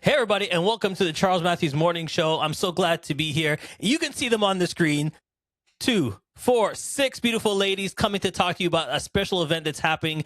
Hey, everybody, and welcome to the Charles Matthews Morning Show. I'm so glad to be here. You can see them on the screen. 2, 4, 6 beautiful ladies coming to talk to you about a special event that's happening,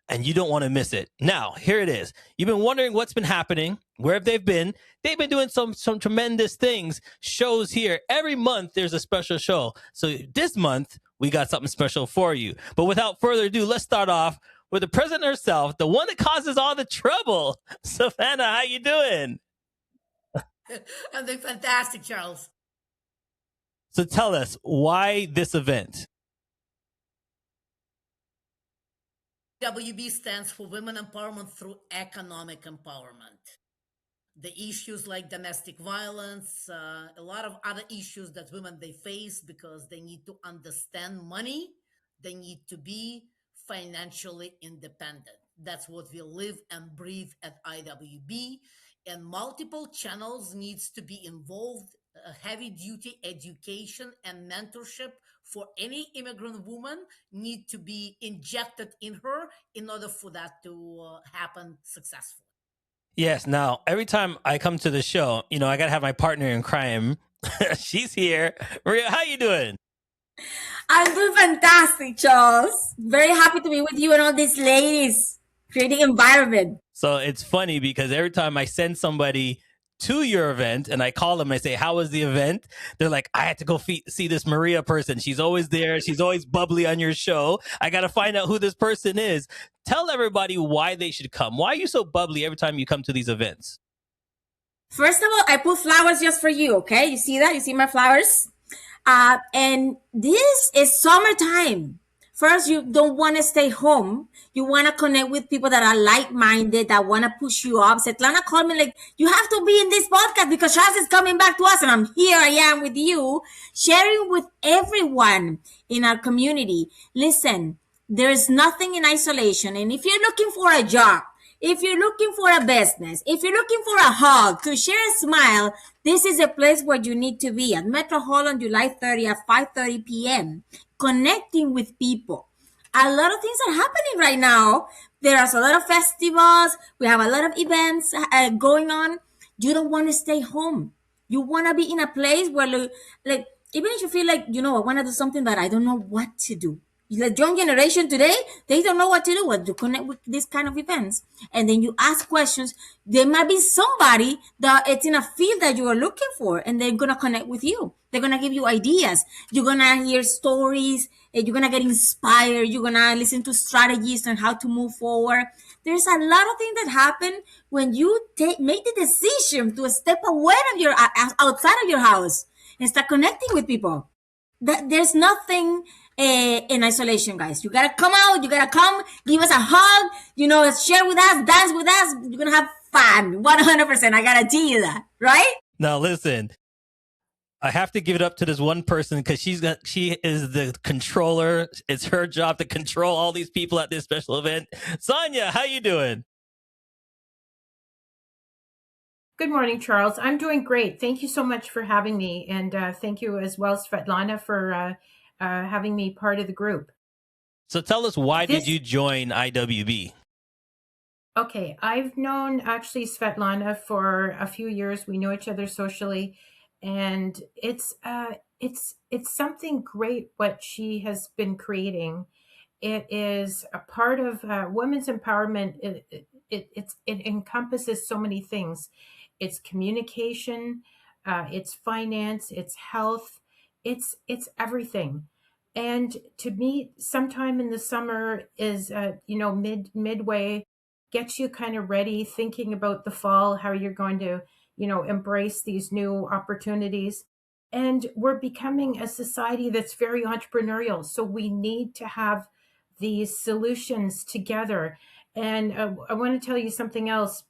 and you don't want to miss it. Now, here it is. You've been wondering what's been happening, where have they been? They've been doing some tremendous things, shows here. Every month, there's a special show. So this month, we got something special for you. But without further ado, let's start off with the president herself, the one that causes all the trouble. Savannah, how you doing? I'm doing fantastic, Charles. So tell us, why this event? IWB stands for Women Empowerment Through Economic Empowerment. The issues like domestic violence, a lot of other issues that women they face because they need to understand money, they need to be financially independent. That's what we live and breathe at IWB, and multiple channels needs to be involved. Heavy duty education and mentorship for any immigrant woman need to be injected in her in order for that to happen successfully. Yes. Now, every time I come to the show, I got to have my partner in crime. She's here. Maria, how you doing? I'm doing fantastic, Charles. Very happy to be with you and all these ladies creating environment. So it's funny because every time I send somebody to your event and I call them, I say, how was the event? They're like, I had to go see this Maria person. She's always there. She's always bubbly on your show. I got to find out who this person is. Tell everybody why they should come. Why are you so bubbly every time you come to these events? First of all, I put flowers just for you, okay? You see that? You see my flowers? And this is summertime. First, you don't want to stay home. You want to connect with people that are like-minded, that want to push you up. Svetlana called me like, you have to be in this podcast because Charles is coming back to us. And I'm here, I am with you, sharing with everyone in our community. Listen, there's nothing in isolation. And if you're looking for a job, if you're looking for a business, if you're looking for a hug, to share a smile, this is a place where you need to be at Metro Hall on July 30 at 5:30 p.m. Connecting with people. A lot of things are happening right now. There are a lot of festivals. We have a lot of events going on. You don't want to stay home. You want to be in a place where, like, even if you feel like, I want to do something, but I don't know what to do. The young generation today, they don't know what to do, what to connect with these kind of events. And then you ask questions. There might be somebody that it's in a field that you are looking for, and they're going to connect with you. They're going to give you ideas. You're going to hear stories, and you're going to get inspired. You're going to listen to strategies on how to move forward. There's a lot of things that happen when you make the decision to step away of outside of your house and start connecting with people. There's nothing in isolation, guys. You gotta come out. You gotta come, give us a hug. Share with us, dance with us. You're gonna have fun, 100%. I guarantee you that, right? Now, listen. I have to give it up to this one person because she is the controller. It's her job to control all these people at this special event. Sonia, how you doing? Good morning, Charles. I'm doing great. Thank you so much for having me. And thank you as well, Svetlana, for having me part of the group. So tell us, why did you join IWB? Okay, I've known actually Svetlana for a few years. We know each other socially, and it's something great what she has been creating. It is a part of women's empowerment. It encompasses so many things. It's communication, it's finance, it's health, it's everything. And to meet sometime in the summer is midway, gets you kind of ready, thinking about the fall, how you're going to embrace these new opportunities. And we're becoming a society that's very entrepreneurial, so we need to have these solutions together. And I want to tell you something else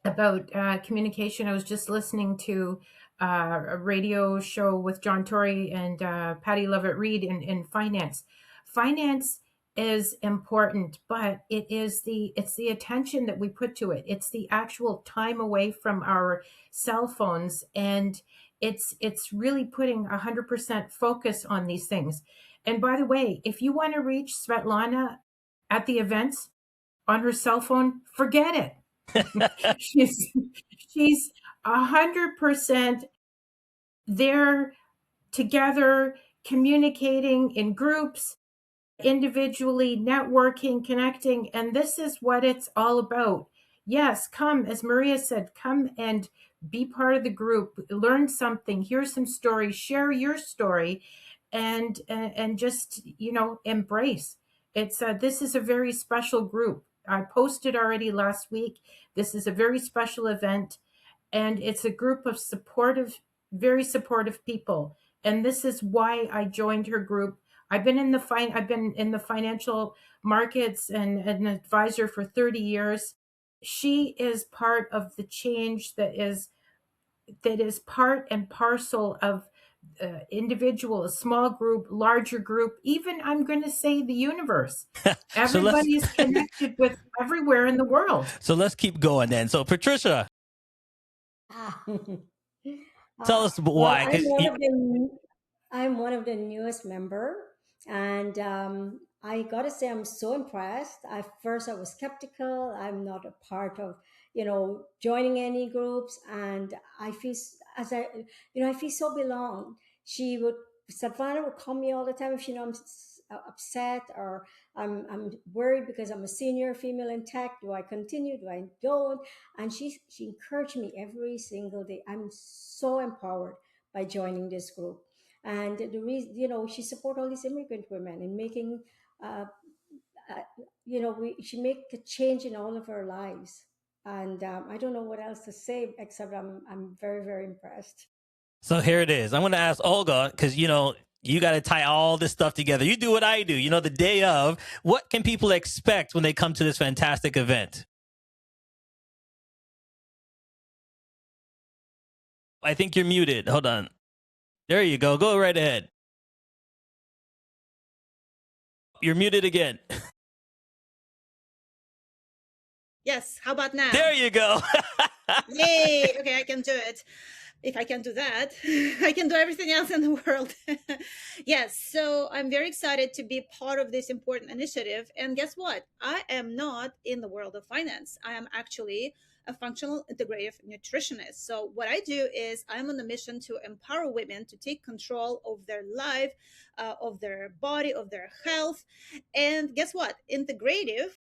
about communication. I was just listening to a radio show with John Tory and Patty Lovett-Reed in finance. Finance is important, but it's the attention that we put to it. It's the actual time away from our cell phones, and it's really putting 100% focus on these things. And by the way, if you want to reach Svetlana at the events on her cell phone, forget it. she's 100% there together, communicating in groups, individually, networking, connecting. And this is what it's all about. Yes, come, as Maria said, come and be part of the group, learn something, hear some stories, share your story, and just, embrace. It's this is a very special group. I posted already last week. This is a very special event, and it's a group of supportive, very supportive people. And this is why I joined her group. I've been in the financial markets and an advisor for 30 years. She is part of the change that is part and parcel of individual, a small group, larger group, even I'm going to say the universe. So let's Everybody is connected with everywhere in the world. so let's keep going then. So Patricia, tell us Well, why. I'm one of the newest member, and I gotta say I'm so impressed. At first, I was skeptical. I'm not a part of joining any groups, and I feel as I feel so belong. She would Savannah would call me all the time if she knows I'm upset or I'm worried because I'm a senior female in tech. Do I continue? Do I don't? And she encouraged me every single day. I'm so empowered by joining this group. And the reason, she support all these immigrant women and making, uh, she make a change in all of our lives. And I don't know what else to say except I'm very, very impressed. So here it is. I'm going to ask Olga because, you got to tie all this stuff together. You do what I do, the day of. What can people expect when they come to this fantastic event? I think you're muted. Hold on. There you go. Go right ahead. You're muted again. Yes, how about now? There you go. Yay! Okay, I can do it. If I can do that, I can do everything else in the world. Yes, so I'm very excited to be part of this important initiative. And guess what? I am not in the world of finance. I am actually a functional integrative nutritionist. So what I do is I'm on a mission to empower women to take control of their life, of their body, of their health. And guess what? Integrative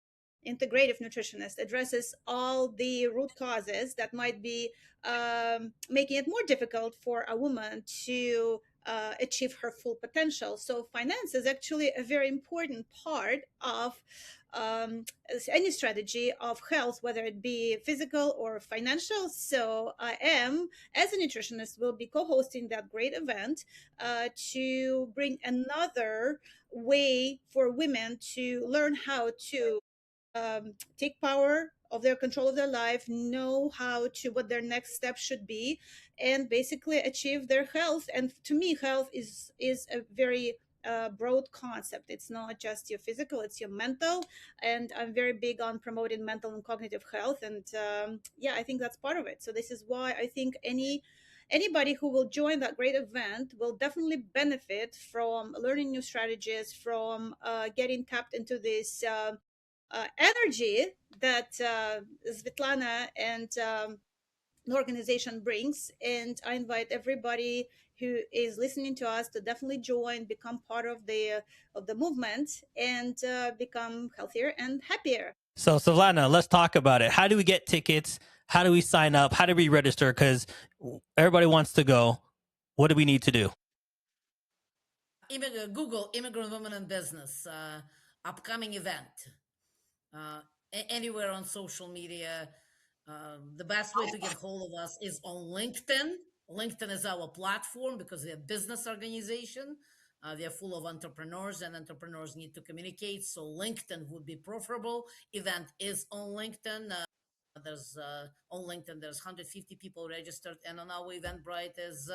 nutritionist addresses all the root causes that might be making it more difficult for a woman to achieve her full potential. So finance is actually a very important part of any strategy of health, whether it be physical or financial. So I am, as a nutritionist, will be co-hosting that great event to bring another way for women to learn how to take power of their control of their life, know what their next step should be, and basically achieve their health. And to me, health is a very broad concept. It's not just your physical, it's your mental. And I'm very big on promoting mental and cognitive health. And I think that's part of it. So this is why I think anybody who will join that great event will definitely benefit from learning new strategies, from getting tapped into this energy that Svetlana and the organization brings. And I invite everybody who is listening to us to definitely join, become part of the movement, and become healthier and happier. So, Savannah, let's talk about it. How do we get tickets? How do we sign up? How do we register? Because everybody wants to go. What do we need to do? Google Immigrant Women in Business, upcoming event. Anywhere on social media. The best way to get hold of us is on LinkedIn. LinkedIn is our platform because we're a business organization. We are full of entrepreneurs, and entrepreneurs need to communicate. So LinkedIn would be preferable. Event is on LinkedIn. There's on LinkedIn, there's 150 people registered, and on our Eventbrite there's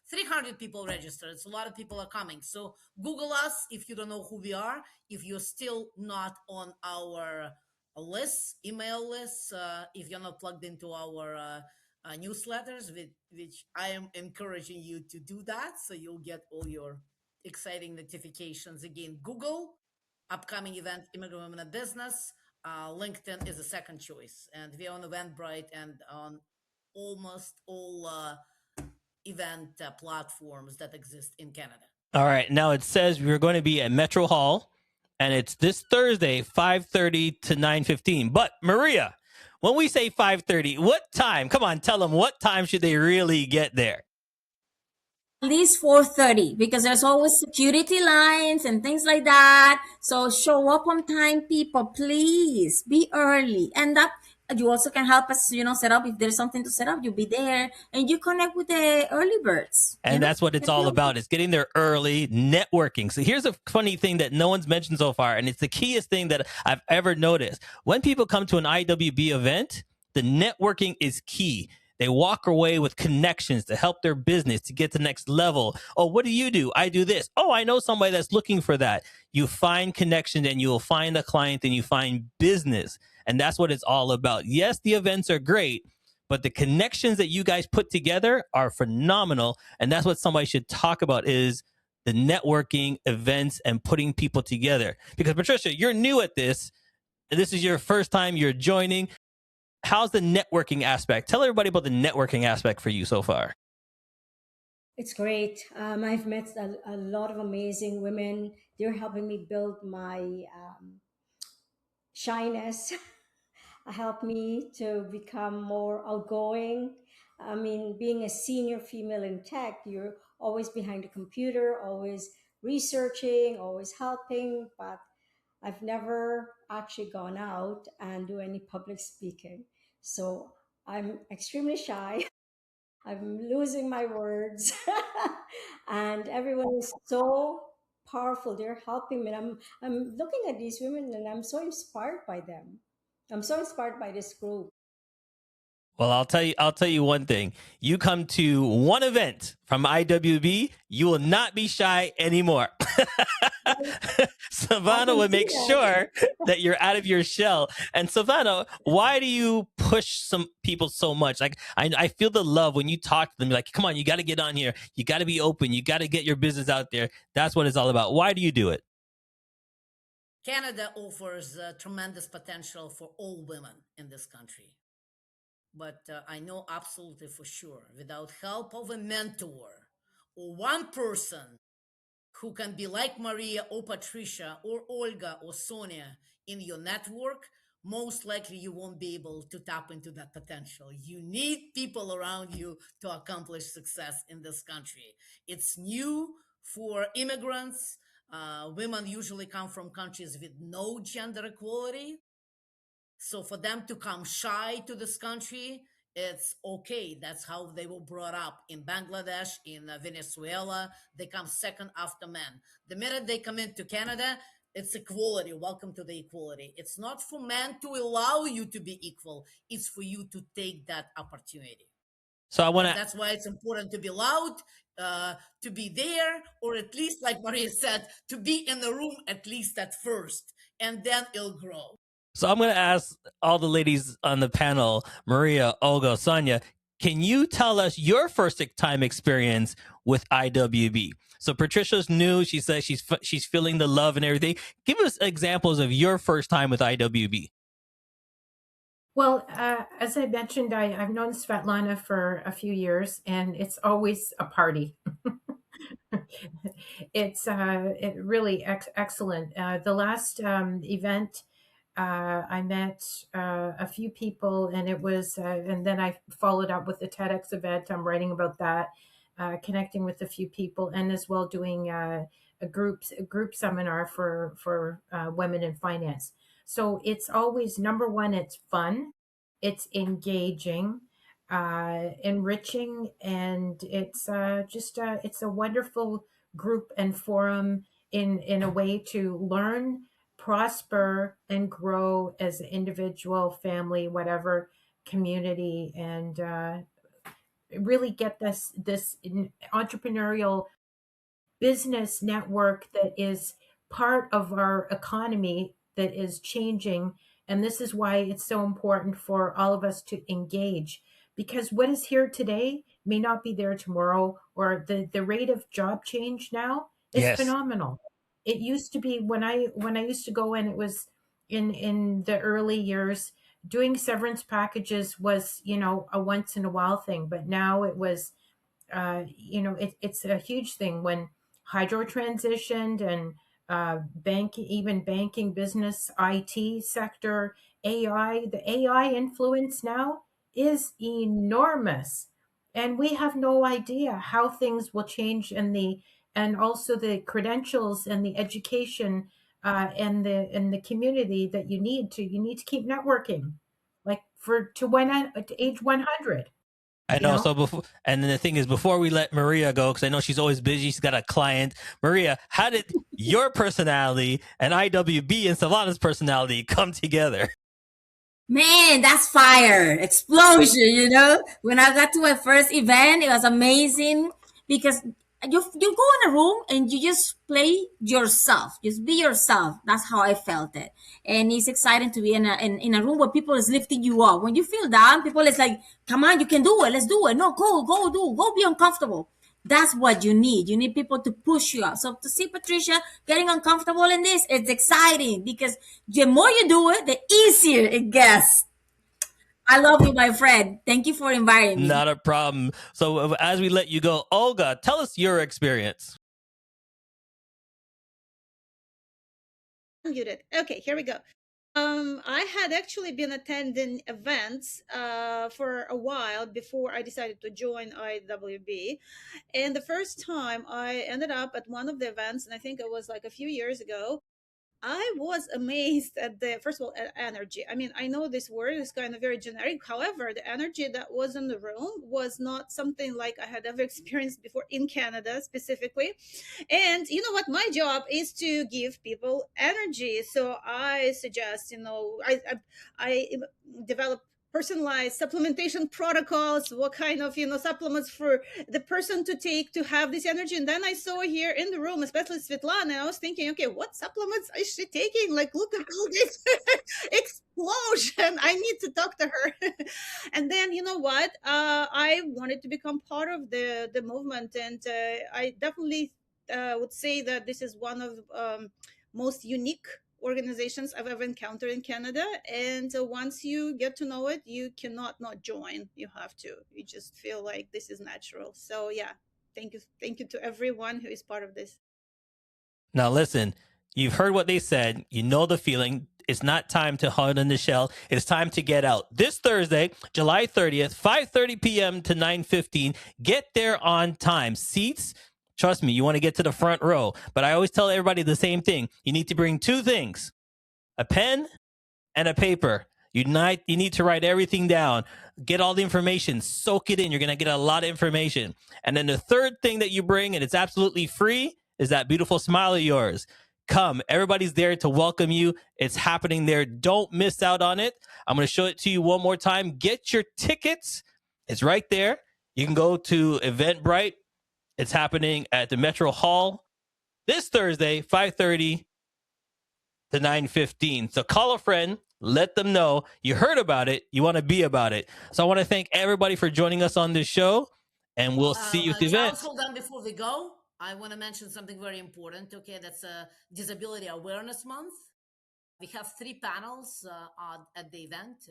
300 people registered. It's a lot of people are coming. So Google us if you don't know who we are. If you're still not on our list, email lists, if you're not plugged into our newsletters, which I am encouraging you to do that, so you'll get all your exciting notifications. Again, Google upcoming event, Immigrant Women in Business. LinkedIn is a second choice, and we're on Eventbrite and on almost all event platforms that exist in Canada. All right. Now it says we're going to be at Metro Hall, and it's this Thursday, 5:30 to 9:15. But Maria, when we say 5:30, what time? Come on, tell them what time should they really get there? At least 4:30, because there's always security lines and things like that. So show up on time, people. Please be early. And that you also can help us, set up. If there's something to set up, you'll be there and you connect with the early birds. And that's what it's all about. It's getting there early, networking. So here's a funny thing that no one's mentioned so far, and it's the keyest thing that I've ever noticed. When people come to an IWB event, the networking is key. They walk away with connections to help their business to get to the next level. Oh, what do? I do this. Oh, I know somebody that's looking for that. You find connection, and you will find a client, and you find business. And that's what it's all about. Yes, the events are great, but the connections that you guys put together are phenomenal. And that's what somebody should talk about, is the networking events and putting people together. Because Patricia, you're new at this. And this is your first time you're joining. How's the networking aspect? Tell everybody about the networking aspect for you so far. It's great. I've met a lot of amazing women. They're helping me build my shyness, help me to become more outgoing. I mean, being a senior female in tech, you're always behind the computer, always researching, always helping, but I've never actually gone out and do any public speaking. So I'm extremely shy. I'm losing my words. And everyone is so powerful. They're helping me. I'm looking at these women and I'm so inspired by them. I'm so inspired by this group. Well, I'll tell you one thing. You come to one event from IWB, you will not be shy anymore. Savannah will make sure that you're out of your shell. And Savannah, why do you push some people so much? Like, I feel the love when you talk to them. You're like, come on, you got to get on here. You got to be open. You got to get your business out there. That's what it's all about. Why do you do it? Canada offers tremendous potential for all women in this country. But I know absolutely for sure, without help of a mentor or one person who can be like Maria or Patricia or Olga or Sonia in your network, most likely you won't be able to tap into that potential. You need people around you to accomplish success in this country. It's new for immigrants. Women usually come from countries with no gender equality. So for them to come shy to this country, it's okay. That's how they were brought up in Bangladesh, in Venezuela. They come second after men. The minute they come into Canada, it's equality. Welcome to the equality. It's not for men to allow you to be equal. It's for you to take that opportunity. So I want to. That's why it's important to be loud, to be there, or at least, like Maria said, to be in the room at least at first, and then it'll grow. So I'm going to ask all the ladies on the panel, Maria, Olga, Sonia, can you tell us your first time experience with IWB? So Patricia's new. She says she's feeling the love and everything. Give us examples of your first time with IWB. Well, as I mentioned, I've known Svetlana for a few years, and it's always a party. It's it really excellent. The last event, I met a few people, and it was, and then I followed up with the TEDx event. I'm writing about that, connecting with a few people, and as well doing a group seminar for women in finance. So it's always, number one, it's fun, it's engaging, enriching, and it's it's a wonderful group and forum in a way to learn, prosper, and grow as an individual, family, whatever, community, and really get this entrepreneurial business network that is part of our economy that is changing. And this is why it's so important for all of us to engage, because what is here today may not be there tomorrow, or the rate of job change now is phenomenal. It used to be when I used to go in, it was in the early years, doing severance packages was, a once in a while thing, but now it was, it's a huge thing when Hydro transitioned, and even banking, business, IT sector, AI. The AI influence now is enormous, and we have no idea how things will change, and also the credentials and the education, and the community that you need to keep networking, like to age 100. I You know. know. So before, and then the thing is, before we let Maria go, because I know she's always busy, she's got a client. Maria, how did your personality and IWB and Savannah's personality come together? Man, that's fire. Explosion. When I got to my first event, it was amazing because you go in a room and you just play yourself. Just be yourself. That's how I felt it. And it's exciting to be in a room where people is lifting you up. When you feel down, people is like, come on, you can do it. Let's do it. No, go be uncomfortable. That's what you need. You need people to push you up. So to see Patricia getting uncomfortable in this, it's exciting because the more you do it, the easier it gets. I love you, my friend. Thank you for inviting me. Not a problem. So as we let you go, Olga, tell us your experience. Unmuted. Okay, here we go. I had actually been attending events for a while before I decided to join IWB. And the first time I ended up at one of the events, and I think it was like a few years ago, I was amazed at the first of all energy. I mean, I know this word is kind of very generic. However, the energy that was in the room was not something like I had ever experienced before in Canada specifically. And you know what? My job is to give people energy. So I suggest, I develop personalized supplementation protocols, what kind of supplements for the person to take to have this energy. And then I saw here in the room, especially Svetlana, I was thinking, okay, what supplements is she taking? Like, look at all this explosion. I need to talk to her. And then you know what, I wanted to become part of the movement. And I definitely would say that this is one of most unique organizations I've ever encountered in Canada. And once you get to know it, you cannot not join. You have to. You just feel like this is natural. So yeah, thank you to everyone who is part of this. Now listen, you've heard what they said. You know the feeling. It's not time to hide in the shell. It's time to get out. This Thursday, July 30th, 5:30 p.m. to 9:15. Get there on time. Seats, trust me, you want to get to the front row. But I always tell everybody the same thing. You need to bring two things: a pen and a paper. You need to write everything down. Get all the information. Soak it in. You're going to get a lot of information. And then the third thing that you bring, and it's absolutely free, is that beautiful smile of yours. Come. Everybody's there to welcome you. It's happening there. Don't miss out on it. I'm going to show it to you one more time. Get your tickets. It's right there. You can go to Eventbrite. It's happening at the Metro Hall this Thursday, 5:30 to 9:15. So call a friend, let them know you heard about it, you want to be about it. So I want to thank everybody for joining us on this show, and we'll see you at the event. Charles, hold on before we go. I want to mention something very important. Okay, that's Disability Awareness Month. We have three panels at the event.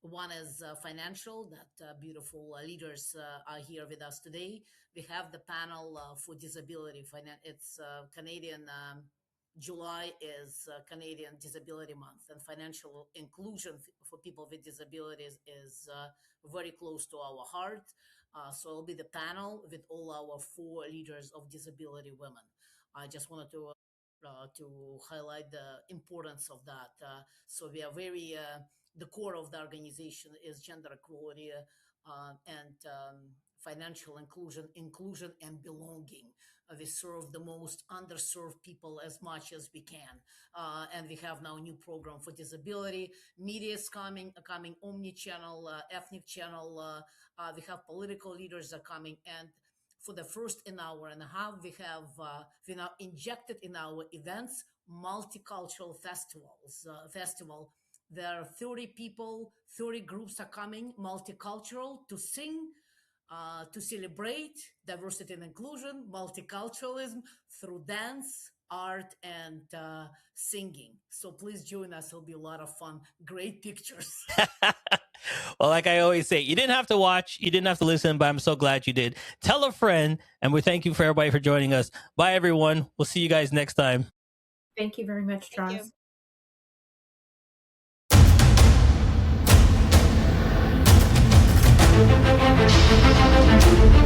One is financial, that beautiful leaders are here with us today. We have the panel for disability. It's Canadian. July is Canadian Disability Month, and financial inclusion for people with disabilities is very close to our heart. So it'll be the panel with all our four leaders of disability women. I just wanted to highlight the importance of that. So we are very the core of the organization is gender equality and financial inclusion and belonging. We serve the most underserved people as much as we can, and we have now a new program for disability. Media is coming omni-channel, ethnic channel. We have political leaders are coming, and for the first an hour and a half, we now injected in our events multicultural festival. There are 30 people, 30 groups are coming, multicultural, to sing, to celebrate diversity and inclusion, multiculturalism through dance, art, and singing. So please join us. It'll be a lot of fun. Great pictures. Well, like I always say, you didn't have to watch, you didn't have to listen, but I'm so glad you did. Tell a friend, and we thank you for everybody for joining us. Bye, everyone. We'll see you guys next time. Thank you very much, Thank Charles. you.